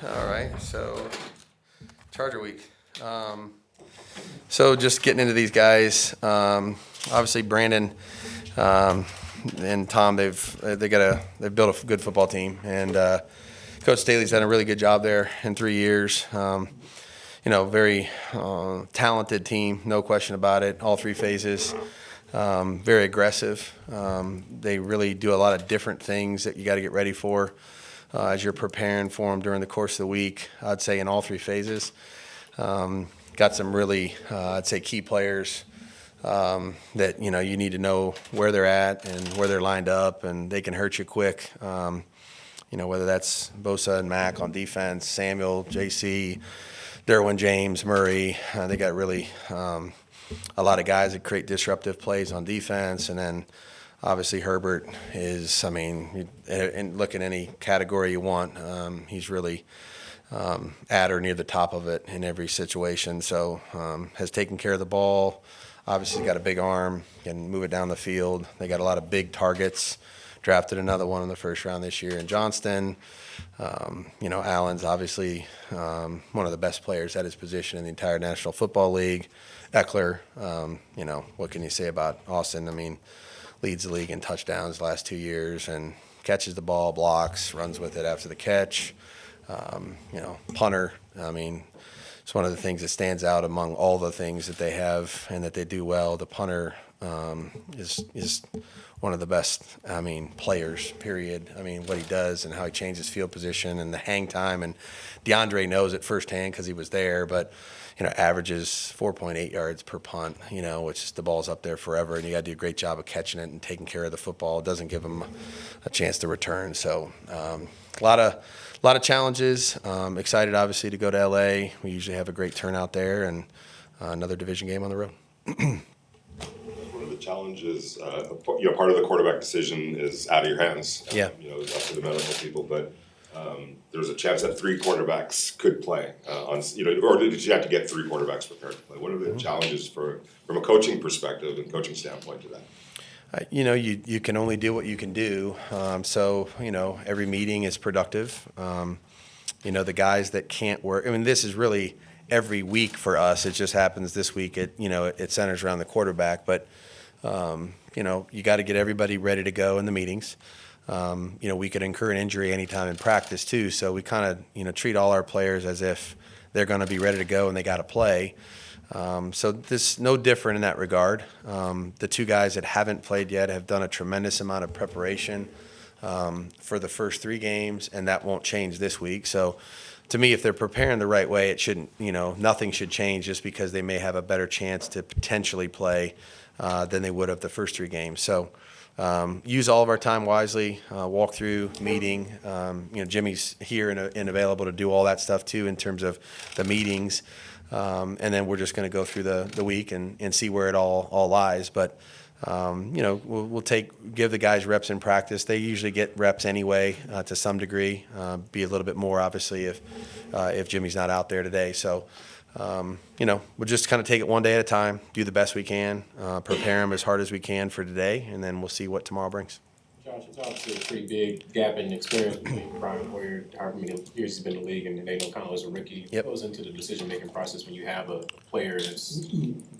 All right, so Charger week. So just getting into these guys. Obviously, Brandon and Tom, they've built a good football team, and Coach Staley's done a really good job there in 3 years. Very talented team, no question about it. All three phases. Very aggressive. They really do a lot of different things that you got to get ready for as you're preparing for them during the course of the week. I'd say in all three phases. Got some really, I'd say, key players that you need to know where they're at and where they're lined up, and they can hurt you quick. Whether that's Bosa and Mack on defense, Samuel, JC, Derwin James, Murray. They got really a lot of guys that create disruptive plays on defense, and then obviously Herbert is, and look at any category you want, he's really at or near the top of it in every situation. So has taken care of the ball. Obviously he's got a big arm, can move it down the field. They got a lot of big targets. Drafted another one in the first round this year in Johnston. Allen's obviously one of the best players at his position in the entire National Football League. Eckler, what can you say about Austin? Leads the league in touchdowns the last 2 years and catches the ball, blocks, runs with it after the catch. Punter, it's one of the things that stands out among all the things that they have and that they do well. The punter is one of the best, players, period. What he does and how he changes field position and the hang time. And DeAndre knows it firsthand because he was there, but, averages 4.8 yards per punt, which is the ball's up there forever. And you got to do a great job of catching it and taking care of the football. It doesn't give him a chance to return. So a lot of challenges. Excited, obviously, to go to LA. We usually have a great turnout there, and another division game on the road. One of the challenges, part of the quarterback decision is out of your hands. Yeah. It's up to the medical people, but there's a chance that 3 quarterbacks could play or did you have to get 3 quarterbacks prepared to play? What are the challenges from a coaching perspective and coaching standpoint to that? You can only do what you can do. Every meeting is productive. The guys that can't work, this is really every week for us. It just happens this week. It centers around the quarterback, but you got to get everybody ready to go in the meetings. We could incur an injury anytime in practice too. So we kind of, treat all our players as if they're going to be ready to go and they got to play. So this no different in that regard. The 2 guys that haven't played yet have done a tremendous amount of preparation for the first 3 games, and that won't change this week. So to me, if they're preparing the right way, it shouldn't, nothing should change just because they may have a better chance to potentially play than they would have the first 3 games. So use all of our time wisely, walk through, meeting. Jimmy's here and available to do all that stuff too in terms of the meetings. And then we're just going to go through the week and see where it all lies. But, we'll give the guys reps in practice. They usually get reps anyway to some degree, be a little bit more obviously if Jimmy's not out there today. So, we'll just kind of take it one day at a time, do the best we can, prepare them as hard as we can for today, and then we'll see what tomorrow brings. Josh, it's obviously a pretty big gap in experience between Brian Hoyer, however many years he's been in the league, and Daniel Connell as a rookie. Yep. What goes into the decision-making process when you have a player that's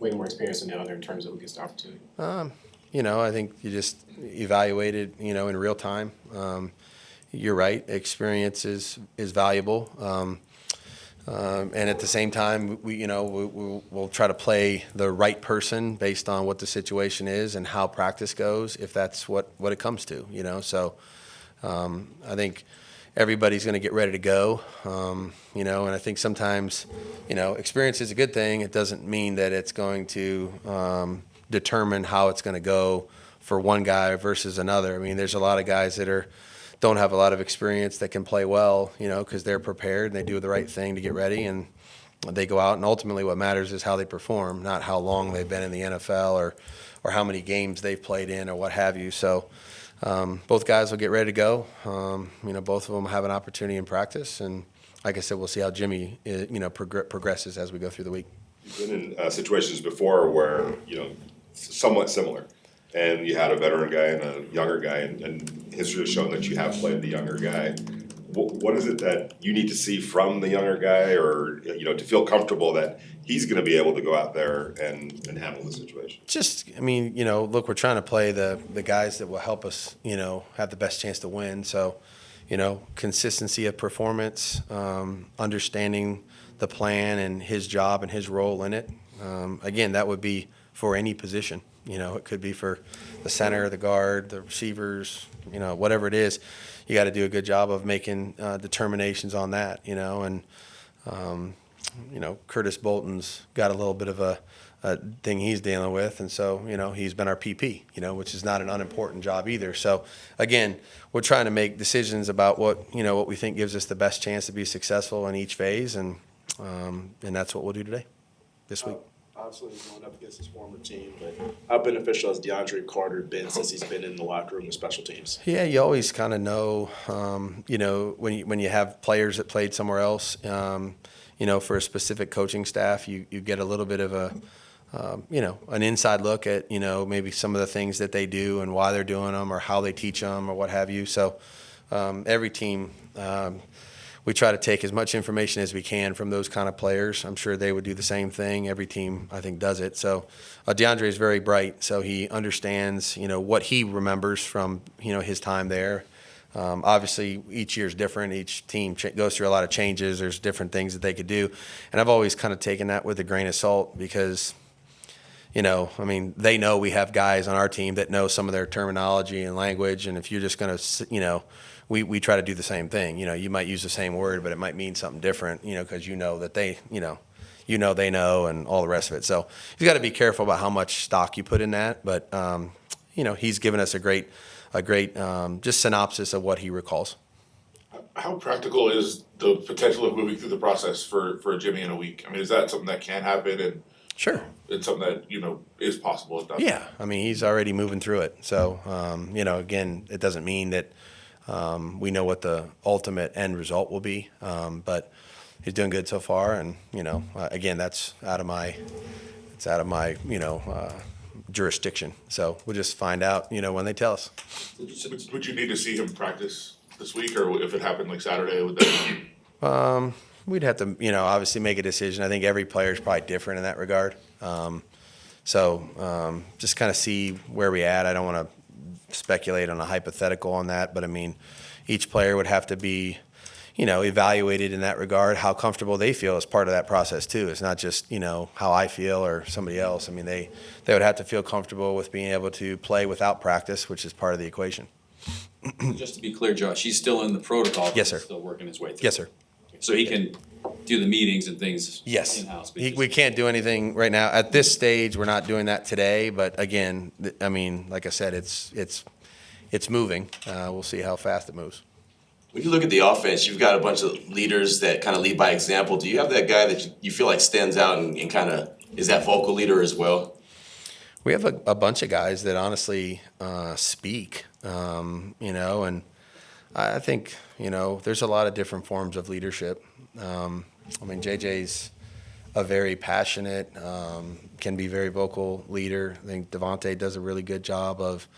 way more experienced than the other in terms of who gets the opportunity? I think you just evaluate it, in real time. You're right, experience is valuable. And at the same time, we'll try to play the right person based on what the situation is and how practice goes, if that's what it comes to, So I think everybody's going to get ready to go, and I think sometimes, experience is a good thing. It doesn't mean that it's going to determine how it's going to go for one guy versus another. There's a lot of guys that don't have a lot of experience that can play well, because they're prepared and they do the right thing to get ready and they go out, and ultimately what matters is how they perform, not how long they've been in the NFL or how many games they've played in or what have you. So both guys will get ready to go. Both of them have an opportunity in practice, and like I said, we'll see how Jimmy progresses as we go through the week. You've been in situations before where, somewhat similar. And you had a veteran guy and a younger guy, and history has shown that you have played the younger guy. what is it that you need to see from the younger guy, or to feel comfortable that he's going to be able to go out there and handle the situation? Just, I mean, look, we're trying to play the guys that will help us, have the best chance to win. So, consistency of performance, understanding the plan and his job and his role in it. Again, that would be for any position. It could be for the center, the guard, the receivers, whatever it is. You got to do a good job of making determinations on that, and Curtis Bolton's got a little bit of a thing he's dealing with, and so he's been our PP, which is not an unimportant job either. So again, we're trying to make decisions about what we think gives us the best chance to be successful in each phase, and that's what we'll do today, this week. Obviously, he's going up against his former team, but how beneficial has DeAndre Carter been since he's been in the locker room with special teams? Yeah, you always kind of know, when you have players that played somewhere else, for a specific coaching staff, you get a little bit of an inside look at, maybe some of the things that they do and why they're doing them or how they teach them or what have you. So every team, we try to take as much information as we can from those kind of players. I'm sure they would do the same thing. Every team, I think, does it. So DeAndre is very bright, so he understands, what he remembers from, his time there. Obviously, each year is different. Each team goes through a lot of changes. There's different things that they could do. And I've always kind of taken that with a grain of salt because, they know we have guys on our team that know some of their terminology and language. And if you're just going to, we try to do the same thing. You might use the same word, but it might mean something different, because that they, they know and all the rest of it. So you've got to be careful about how much stock you put in that. But, he's given us a great just synopsis of what he recalls. How practical is the potential of moving through the process for Jimmy in a week? Is that something that can happen? And sure. It's something that, is possible. If yeah. He's already moving through it. So, again, it doesn't mean that we know what the ultimate end result will be. But he's doing good so far. And, again, that's out of my jurisdiction. So we'll just find out, when they tell us. Would you need to see him practice this week, or if it happened like Saturday, would that be? We'd have to, obviously make a decision. I think every player is probably different in that regard. Just kind of see where we at. I don't want to speculate on a hypothetical on that, but each player would have to be, evaluated in that regard, how comfortable they feel as part of that process too. It's not just, how I feel or somebody else. They would have to feel comfortable with being able to play without practice, which is part of the equation. Just to be clear, Josh, he's still in the protocol. Yes, sir. He's still working his way through. Yes, sir. So he can do the meetings and things Yes. in-house. We can't do anything right now. At this stage, we're not doing that today, but again, like I said, it's moving. We'll see how fast it moves. When you look at the offense, you've got a bunch of leaders that kind of lead by example. Do you have that guy that you feel like stands out and kind of is that vocal leader as well? We have a bunch of guys that honestly speak, and I think, there's a lot of different forms of leadership. JJ's a very passionate, can be very vocal leader. I think Devontae does a really good job of,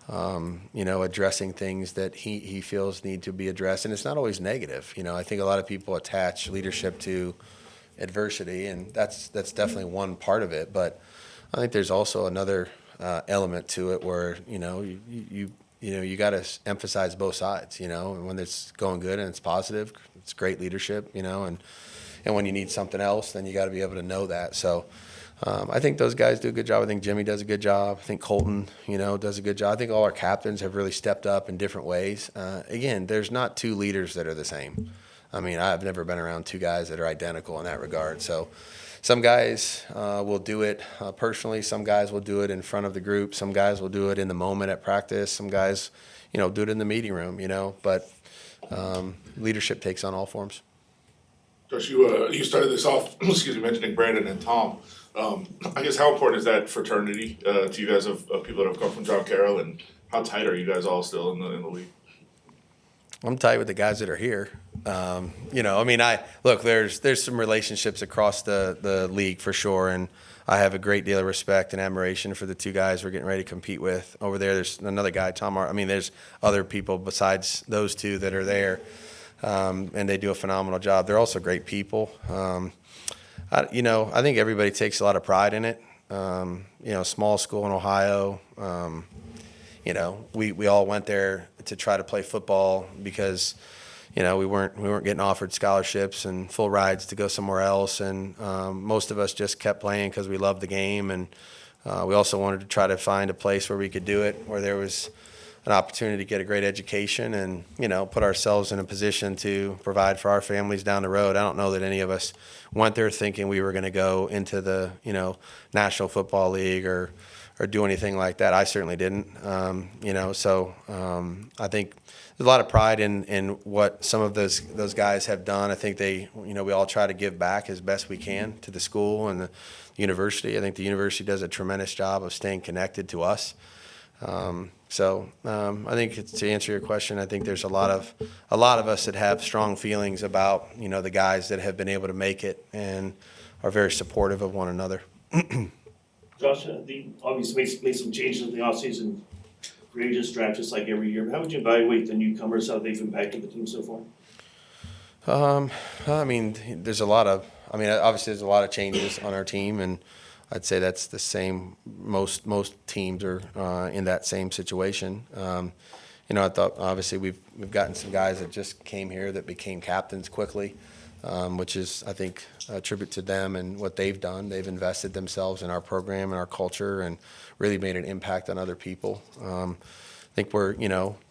addressing things that he feels need to be addressed. And it's not always negative. I think a lot of people attach leadership to adversity, and that's definitely one part of it. But I think there's also another element to it where, you got to emphasize both sides, and when it's going good and it's positive, it's great leadership, and when you need something else, then you got to be able to know that. So I think those guys do a good job. I think Jimmy does a good job. I think Colton, does a good job. I think all our captains have really stepped up in different ways. Again, there's not two leaders that are the same. I've never been around two guys that are identical in that regard. So some guys will do it personally. Some guys will do it in front of the group. Some guys will do it in the moment at practice. Some guys, do it in the meeting room, But leadership takes on all forms. Josh, you started this off, mentioning Brandon and Tom. I guess how important is that fraternity to you guys of people that have come from John Carroll, and how tight are you guys all still in the league? I'm tight with the guys that are here. There's some relationships across the league for sure, and I have a great deal of respect and admiration for the two guys we're getting ready to compete with over there. There's another guy, Tom. There's other people besides those two that are there. and they do a phenomenal job. They're also great people. I think everybody takes a lot of pride in it. Small school in Ohio. We all went there to try to play football because, we weren't getting offered scholarships and full rides to go somewhere else, and most of us just kept playing because we loved the game, and we also wanted to try to find a place where we could do it, where there was an opportunity to get a great education and, put ourselves in a position to provide for our families down the road. I don't know that any of us went there thinking we were going to go into the, National Football League or do anything like that. I certainly didn't. I think there's a lot of pride in what some of those guys have done. I think we all try to give back as best we can to the school and the university. I think the university does a tremendous job of staying connected to us. I think to answer your question, I think there's a lot of us that have strong feelings about, the guys that have been able to make it and are very supportive of one another. Josh, obviously made some changes in the offseason, free agents draft just like every year. How would you evaluate the newcomers, how they've impacted the team so far? There's a lot of obviously there's a lot of changes on our team, and I'd say that's the same. Most teams are in that same situation. I thought obviously we've gotten some guys that just came here that became captains quickly, which is, I think, a tribute to them and what they've done. They've invested themselves in our program and our culture and really made an impact on other people. I think we're,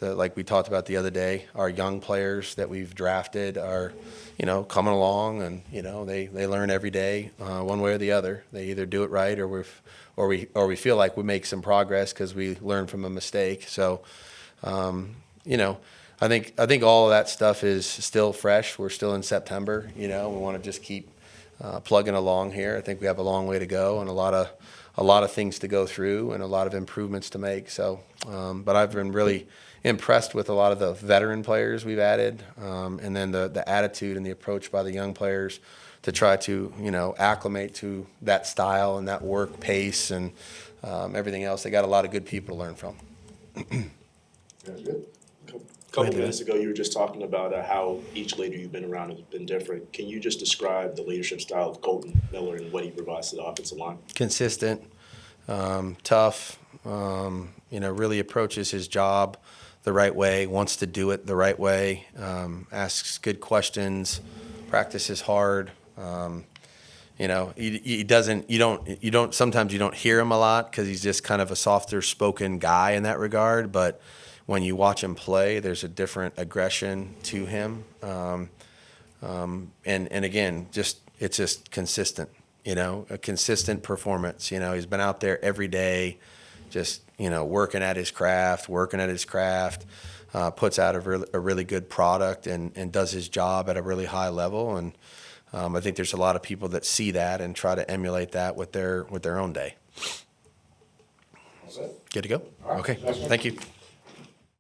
like we talked about the other day, our young players that we've drafted are, coming along, and, they learn every day, one way or the other. They either do it right or we feel like we make some progress because we learn from a mistake. So, I think all of that stuff is still fresh. We're still in September. We want to just keep plugging along here. I think we have a long way to go and a lot of things to go through and a lot of improvements to make. So, but I've been really impressed with a lot of the veteran players we've added, and then the attitude and the approach by the young players to try to acclimate to that style and that work pace and everything else. They got a lot of good people to learn from. That's good. A couple minutes ago, you were just talking about how each leader you've been around has been different. Can you just describe the leadership style of Colton Miller and what he provides to the offensive line? Consistent, tough, really approaches his job the right way, wants to do it the right way, asks good questions, practices hard. He doesn't, sometimes you don't hear him a lot because he's just kind of a softer spoken guy in that regard, but when you watch him play, there's a different aggression to him. And again, it's just consistent, a consistent performance. He's been out there every day, just, working at his craft, puts out a really good product and does his job at a really high level. And I think there's a lot of people that see that and try to emulate that with their own day. Good to go? Okay, thank you.